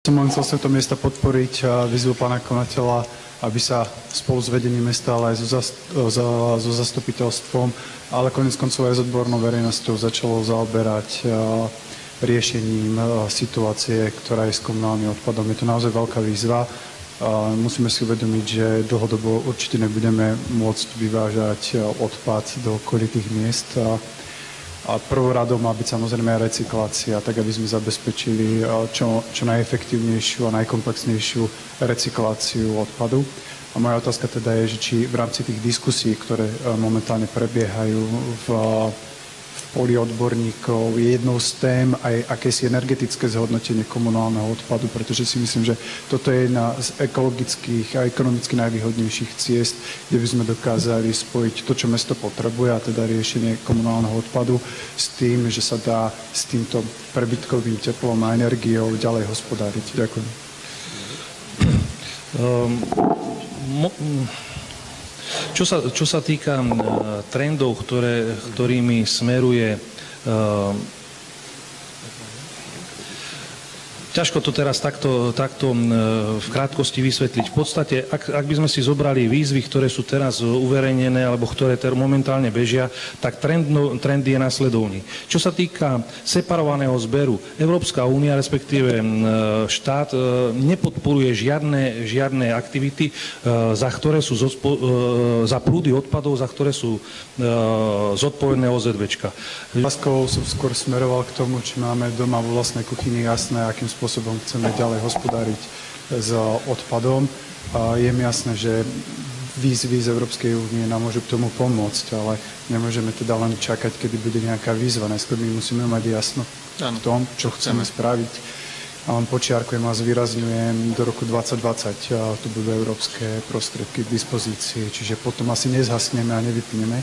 Som len chcel z tohto miesta podporiť výzvu pána konateľa, aby sa spolu s vedením mesta, ale aj so zastupiteľstvom, ale konec koncov aj s odbornou verejnosťou začalo zaoberať riešením situácie, ktorá je s komunálnym odpadom. Je to naozaj veľká výzva. Musíme si uvedomiť, že dlhodobo určite nebudeme môcť vyvážať odpad do okolitých miest. A prvoradom má byť samozrejme aj recyklácia, tak aby sme zabezpečili čo najefektívnejšiu a najkomplexnejšiu recykláciu odpadu. A moja otázka teda je, že či v rámci tých diskusí, ktoré momentálne prebiehajú v poli odborníkov, je jednou z tém aj akési energetické zhodnotenie komunálneho odpadu, pretože si myslím, že toto je jedna z ekologických a ekonomicky najvýhodnejších ciest, kde by sme dokázali spojiť to, čo mesto potrebuje, a teda riešenie komunálneho odpadu s tým, že sa dá s týmto prebytkovým teplom a energiou ďalej hospodáriť. Ďakujem. Čo sa týka trendov, ktorými smeruje, ťažko to teraz takto v krátkosti vysvetliť. V podstate, ak by sme si zobrali výzvy, ktoré sú teraz uverejnené alebo ktoré momentálne bežia, tak trend je nasledovný. Čo sa týka separovaného zberu, Európska únia, respektíve štát, nepodporuje žiadne aktivity, za prúdy odpadov, za ktoré sú zodpovedné OZVčka. Otázkou som skôr smeroval k tomu, či máme doma vo vlastnej kuchyni jasné, akým spôsobom chceme ďalej hospodáriť s odpadom. Je mi jasné, že výzvy z Európskej únie nám môžu k tomu pomôcť, ale nemôžeme teda len čakať, kedy bude nejaká výzva. Najskôr my musíme mať jasno v tom, čo chceme spraviť. A len počiarkujem a zvýrazňujem, do roku 2020 tu budú európske prostriedky k dispozícii, čiže potom asi nezhasneme a nevypneme.